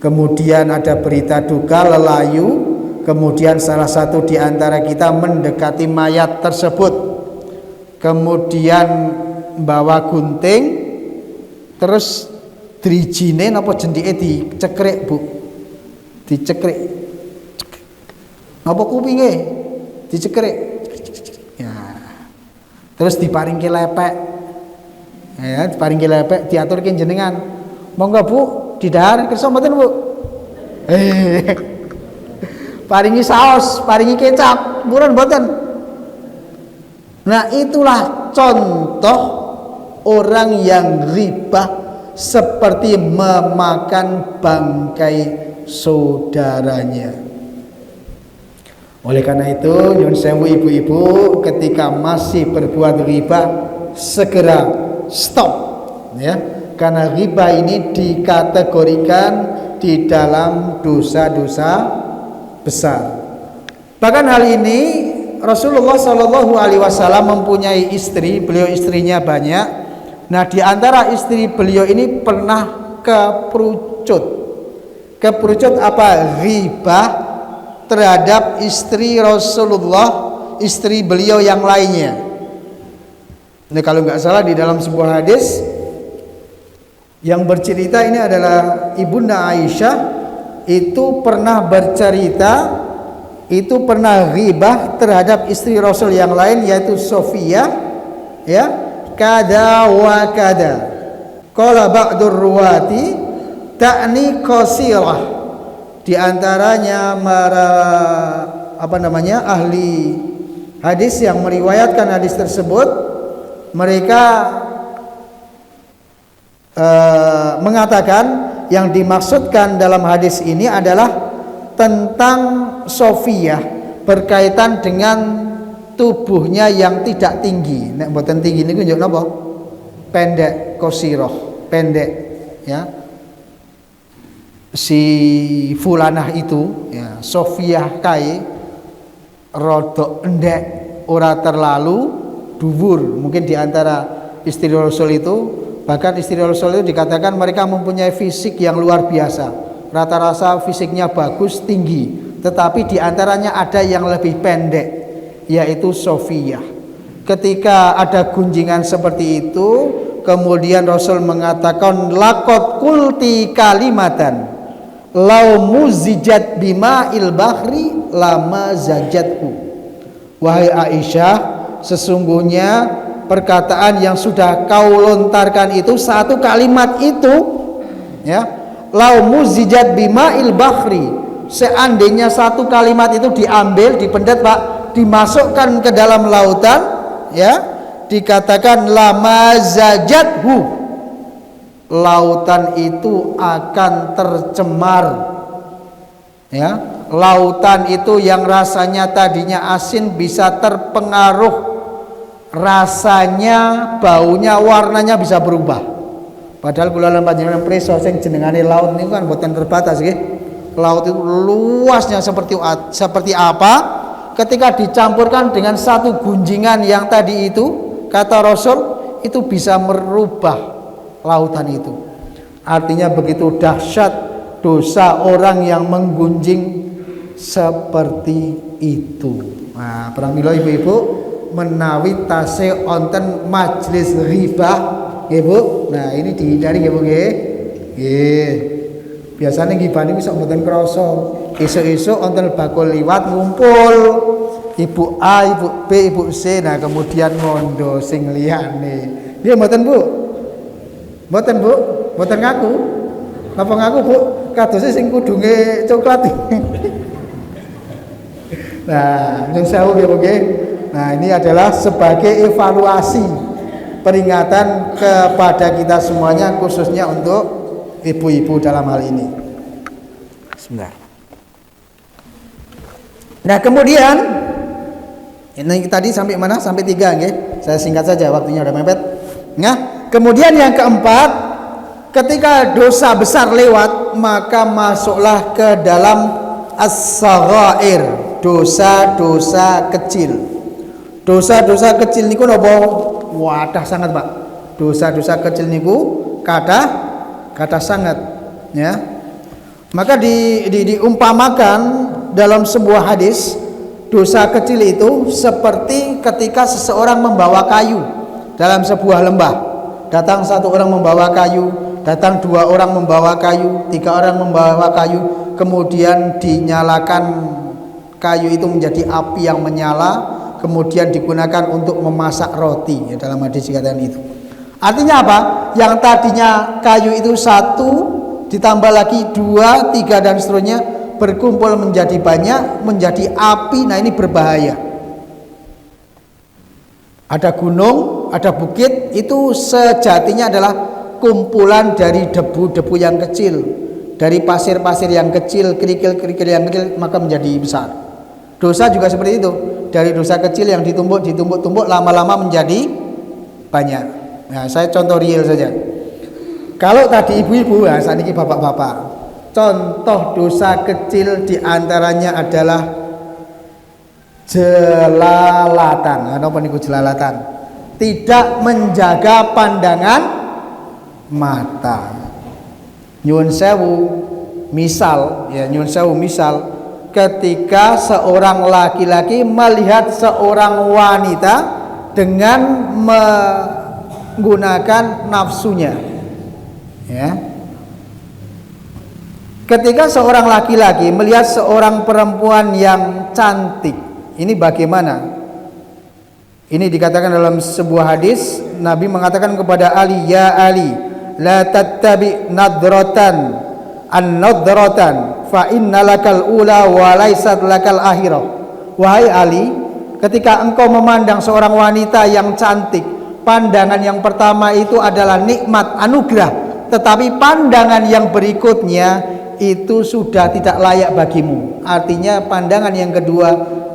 kemudian ada berita duka lelayu, kemudian salah satu di antara kita mendekati mayat tersebut, kemudian bawa gunting, terus drijine napa jendike dicekrek, Bu, dicekrek, napa kupinge dicekrek, ya, terus diparingke lepek, ya, diparingke lepek, diaturke jenengan, monggo Bu didahar kersa mboten Bu, paringi saos, paringi kecap, purun mboten. Nah, itulah contoh orang yang riba seperti memakan bangkai saudaranya. Oleh karena itu, nyuwun sewu ibu-ibu, ketika masih berbuat riba segera stop, ya, karena riba ini dikategorikan di dalam dosa-dosa besar. Bahkan hal ini Rasulullah Shallallahu Alaihi Wasallam mempunyai istri, beliau istrinya banyak. Nah, di antara istri beliau ini pernah keperucut. Keperucut apa? Riba terhadap istri Rasulullah, istri beliau yang lainnya. Nah, kalau nggak salah di dalam sebuah hadis yang bercerita ini adalah Ibunda Aisyah itu pernah bercerita, itu pernah ghibah terhadap istri Rasul yang lain yaitu Sofia, ya, kada wa kada. Qala ba'dur ruwati ta'ni qasirah. Di antaranya ahli hadis yang meriwayatkan hadis tersebut, mereka mengatakan yang dimaksudkan dalam hadis ini adalah tentang Sofia berkaitan dengan tubuhnya yang tidak tinggi. Nek mboten tinggi niku njuk napa? Pendek, qasiroh, pendek, ya. Si fulanah itu, ya, Sofia kae rodok endek, ora terlalu dhuwur. Mungkin di antara istri Rasul itu, bahkan istri Rasul itu dikatakan mereka mempunyai fisik yang luar biasa. Rata-rata fisiknya bagus, tinggi, tetapi diantaranya ada yang lebih pendek, yaitu Sofia. Ketika ada gunjingan seperti itu, kemudian Rasul mengatakan, laqad qulti kalimatan lau muzijat bima'il bahri lama zajatku. Wahai Aisyah, sesungguhnya perkataan yang sudah kau lontarkan itu, satu kalimat itu, ya, lau muzijat bima'il bahri, seandainya satu kalimat itu diambil, dipendet Pak, dimasukkan ke dalam lautan, ya, dikatakan lama zajathu, lautan itu akan tercemar, ya, lautan itu yang rasanya tadinya asin bisa terpengaruh, rasanya, baunya, warnanya bisa berubah. Padahal kula lan panjenengan preso sing jenengane laut niku kan boten terbatas nggih. Laut itu luasnya seperti apa? Ketika dicampurkan dengan satu gunjingan yang tadi itu, kata Rasul, itu bisa merubah lautan itu. Artinya begitu dahsyat dosa orang yang menggunjing seperti itu. Nah, pramila ibu-ibu menawi tasih wonten majelis ghibah nggih Bu. Nah, ini dihindari nggih Bu nggih. Nggih. Biasane ghibah niku sok mboten krasa. Esuk-esuk wonten bakul liwat ngumpul. Ibu A, Ibu B, Ibu C, nah kemudian ngondo sing liyane. Nggih mboten Bu? Mboten Bu? Mboten ngaku? Napa ngaku Bu? Kadose sing kudunge coklat. Nah, nyun sewu nggih Bu nggih. Nah, ini adalah sebagai evaluasi peringatan kepada kita semuanya, khususnya untuk ibu-ibu dalam hal ini. Sebentar. Nah, kemudian ini tadi sampai mana? Sampai 3 nggih. Saya singkat saja, waktunya udah mepet. Nah, kemudian yang keempat, ketika dosa besar lewat, maka masuklah ke dalam as-saghair, dosa-dosa kecil. Dosa-dosa kecil niku napa? Wadah sangat, Pak. Dosa-dosa kecil niku kata sangat, ya. Maka diumpamakan dalam sebuah hadis, dosa kecil itu seperti ketika seseorang membawa kayu dalam sebuah lembah. Datang 1 orang membawa kayu, datang 2 orang membawa kayu, 3 orang membawa kayu, kemudian dinyalakan kayu itu menjadi api yang menyala, kemudian digunakan untuk memasak roti, ya, dalam hadis dikatakan itu. Artinya apa? Yang tadinya kayu itu 1 ditambah lagi 2, 3 dan seterusnya, berkumpul menjadi banyak, menjadi api. Nah, ini berbahaya. Ada gunung, ada bukit, itu sejatinya adalah kumpulan dari debu-debu yang kecil, dari pasir-pasir yang kecil, kerikil-kerikil yang kecil, maka menjadi besar. Dosa juga seperti itu. Dari dosa kecil yang ditumpuk-tumpuk lama-lama menjadi banyak. Nah, saya contoh real saja. Kalau tadi ibu-ibu, nah saat ini bapak-bapak, contoh dosa kecil diantaranya adalah jelalatan. Apa niku jelalatan? Tidak menjaga pandangan mata. Nyuwun sewu, misal, ya nyuwun sewu misal, ketika seorang laki-laki melihat seorang wanita dengan menggunakan nafsunya, ya. Ketika seorang laki-laki melihat seorang perempuan yang cantik, ini bagaimana? Ini dikatakan dalam sebuah hadis, Nabi mengatakan kepada Ali, "Ya Ali, la tattabi nadratan an-nadratan fa innalakal ula wa laysat lakal akhirah." Wahai Ali, ketika engkau memandang seorang wanita yang cantik, pandangan yang pertama itu adalah nikmat anugerah, tetapi pandangan yang berikutnya itu sudah tidak layak bagimu. Artinya pandangan yang kedua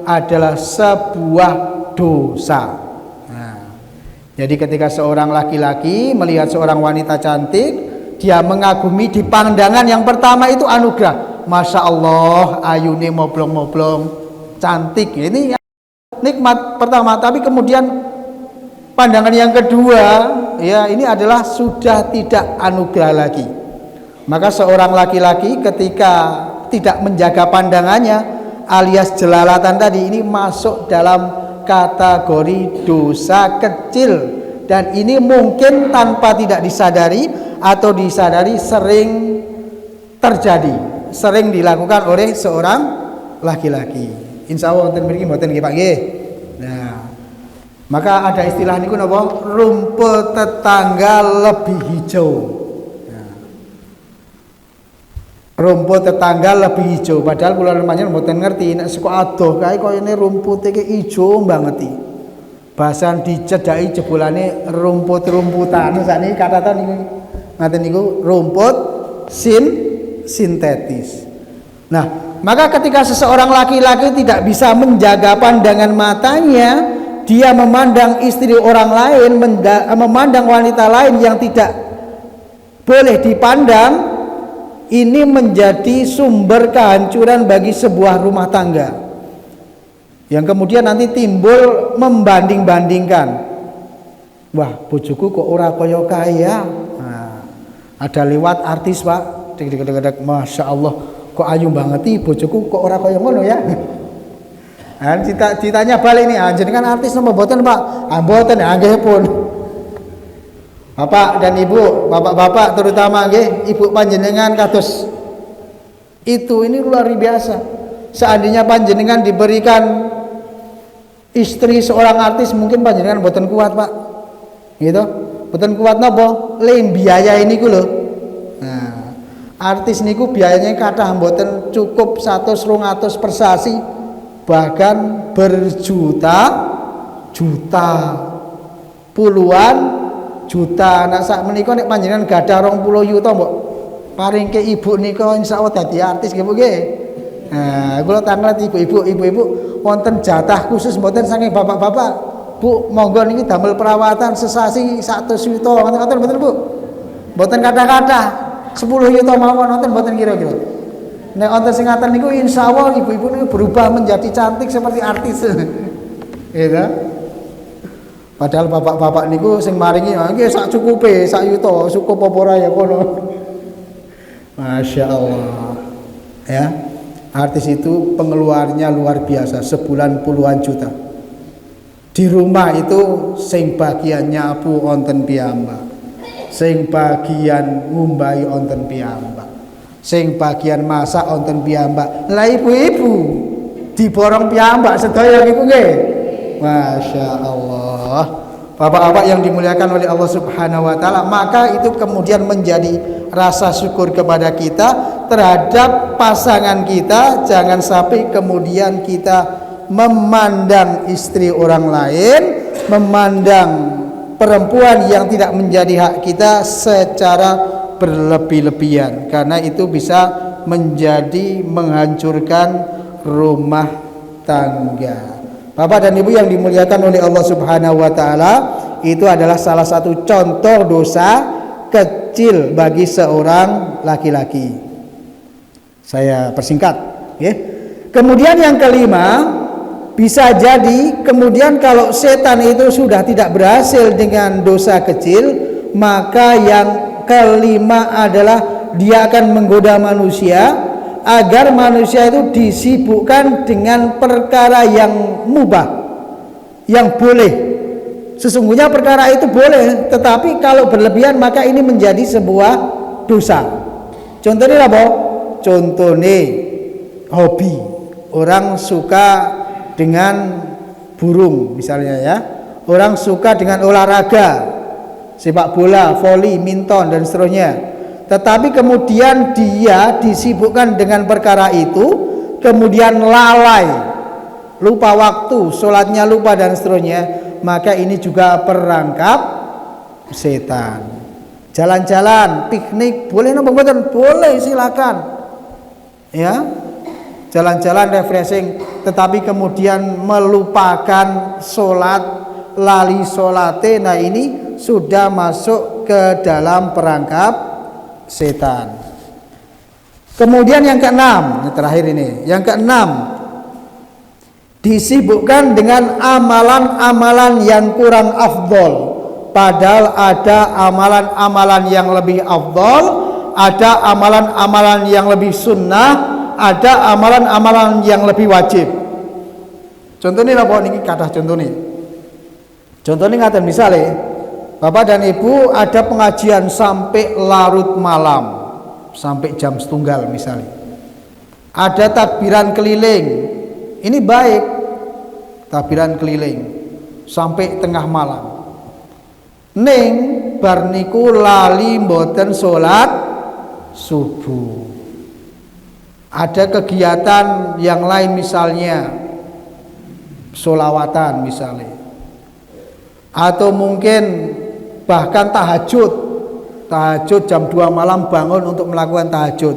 adalah sebuah dosa. Nah, jadi ketika seorang laki-laki melihat seorang wanita cantik, dia mengagumi di pandangan yang pertama itu anugerah. Masya Allah, ayune moblong-moblong, cantik. Ini nikmat pertama. Tapi kemudian pandangan yang kedua, ya ini adalah sudah tidak anugerah lagi. Maka seorang laki-laki ketika tidak menjaga pandangannya alias jelalatan tadi, ini masuk dalam kategori dosa kecil, dan ini mungkin tanpa tidak disadari atau disadari sering terjadi, sering dilakukan oleh seorang laki-laki. Insya Allah wonten mriki mboten nggih Pak nggih. Nah, maka ada istilah niku napa? Rumput tetangga lebih hijau. Rumput tetangga lebih hijau, padahal kula pancen mboten ngerti nek saka adoh kae koyone rumpute iki ijo banget iki. Bahasan dicedhaki jebolane rumput-rumputan. Sakniki kata-kata niku ngaten niku rumput sintetis. Nah, maka ketika seseorang laki-laki tidak bisa menjaga pandangan matanya, dia memandang istri orang lain, memandang wanita lain yang tidak boleh dipandang, ini menjadi sumber kehancuran bagi sebuah rumah tangga, yang kemudian nanti timbul membanding-bandingkan. Wah, bojoku kok ora kaya kaya. Nah, ada lewat artis Pak, dek-dek, Masya Allah, kok ayu banget iki bojoku kok ora kaya ngono ya. Nah, ditanya balik nih, jenengan artis napa mboten Pak? Ah mboten, nggih pun. Bapak dan Ibu, bapak-bapak terutama nggih, Ibu panjenengan kados itu ini luar biasa. Seandainya panjenengan diberikan istri seorang artis mungkin panjenengan mboten kuat, Pak. Gitu. Mboten kuat napa? Lain biaya ini ku lho. Nah, artis niku biayanya kathah mboten cukup 100-200 per sasi, bahkan berjuta-juta, puluhan juta. Nak sak menika nek panjenengan gadah 20 yuta mbok paring ke ibu nika insyaallah dadi artis nggih Bu nggih. Nah, kula tanglet ibu-ibu wonten jatah khusus mboten saking bapak-bapak. Bu, monggo niki damel perawatan sesasi 100 yuta ngoten-ngoten mboten Bu. Mboten kata-kata 10 yuta mawon wonten mboten kira-kira. Nek wonten sing ngaten niku insyaallah ibu-ibu niku berubah menjadi cantik seperti artis. Gitu. Padahal bapak-bapak niku sing maringi nggih sak cukupe, sak yuta, cukup apa ora ya kono. Masya Allah. Ya. Artis itu pengeluarannya luar biasa, sebulan puluhan juta. Di rumah itu sing bagian nyapu wonten piyambak. Sing bagian ngumbahi wonten piyambak. Sing bagian masak wonten piyambak. Lah ibu-ibu diborong piyambak sedaya niku nggih. Masya Allah. Bapak-bapak yang dimuliakan oleh Allah Subhanahu wa taala, maka itu kemudian menjadi rasa syukur kepada kita terhadap pasangan kita. Jangan sampai kemudian kita memandang istri orang lain, memandang perempuan yang tidak menjadi hak kita secara berlebih-lebihan, karena itu bisa menjadi menghancurkan rumah tangga. Bapak dan Ibu yang dimuliakan oleh Allah Subhanahu wa taala, itu adalah salah satu contoh dosa kecil bagi seorang laki-laki. Saya persingkat, ya. Kemudian yang kelima, bisa jadi kemudian kalau setan itu sudah tidak berhasil dengan dosa kecil, maka yang kelima adalah dia akan menggoda manusia agar manusia itu disibukkan dengan perkara yang mubah, yang boleh. Sesungguhnya perkara itu boleh, tetapi kalau berlebihan maka ini menjadi sebuah dosa. Contohnya apa? Contohnya hobi. Orang suka dengan burung misalnya ya. Orang suka dengan olahraga, sepak bola, voli, minton dan seterusnya. Tetapi kemudian dia disibukkan dengan perkara itu, kemudian lalai, lupa waktu, sholatnya lupa dan seterusnya, maka ini juga perangkap setan. Jalan-jalan, piknik, boleh nopo mboten? Boleh, silakan. Ya, jalan-jalan refreshing, tetapi kemudian melupakan sholat, lali sholate, nah ini sudah masuk ke dalam perangkap setan. Kemudian yang keenam, yang terakhir ini, yang keenam, disibukkan dengan amalan-amalan yang kurang afdol. Padahal ada amalan-amalan yang lebih afdol, ada amalan-amalan yang lebih sunnah, ada amalan-amalan yang lebih wajib. Contohnya apa niki kathah contohnya. Contohnya ngaten misale Bapak dan Ibu ada pengajian sampai larut malam, sampai jam 1 misalnya. Ada takbiran keliling, ini baik, takbiran keliling sampai tengah malam. Ning bar niku lali mboten salat subuh. Ada kegiatan yang lain misalnya sholawatan misalnya, atau mungkin bahkan tahajud jam 2 malam bangun untuk melakukan tahajud.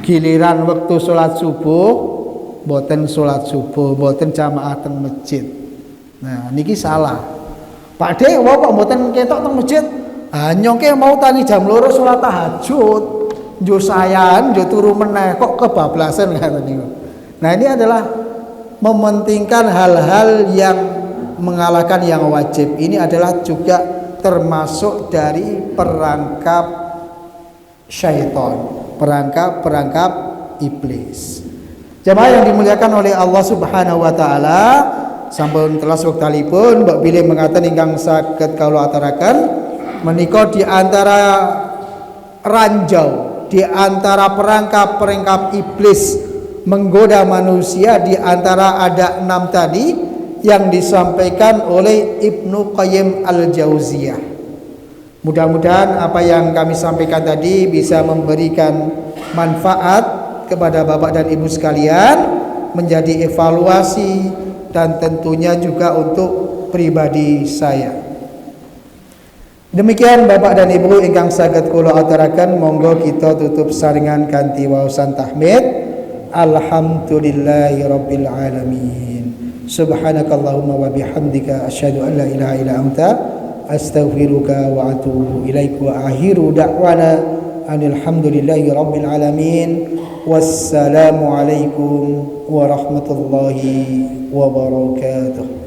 Giliran waktu sholat subuh boten sholat subuh, boten jamaah teng masjid. Nah niki salah. Pak De, wah kok boten ketok teng masjid? Nyongke mau tani jam 2 sholat tahajud, jo sayan, jo turu meneh kok kebablasan kata niku. Nah ini adalah mementingkan hal-hal yang mengalahkan yang wajib. Ini adalah juga termasuk dari perangkap syaitan. perangkap iblis. Jemaah yang dimuliakan oleh Allah Subhanahu wa taala, sampun telas wektalipun mbok bilih mengatakan ingkang saged kawula aturaken menika di antara ranjau, di antara perangkap iblis menggoda manusia, di antara ada 6 tadi yang disampaikan oleh Ibnu Qayyim Al-Jauziyah. Mudah-mudahan apa yang kami sampaikan tadi bisa memberikan manfaat kepada Bapak dan Ibu sekalian, menjadi evaluasi dan tentunya juga untuk pribadi saya. Demikian Bapak dan Ibu ingkang saged kula aturaken, monggo kita tutup saringan kanthi waosan tahmid. Alhamdulillahirabbil alamin. Subhanakallahumma wa bihamdika asyhadu an la ilaha illa anta astaghfiruka wa atubu ilaik wa akhiru da'wana alhamdulillahirabbil alamin. Wassalamu alaikum warahmatullahi wabarakatuh.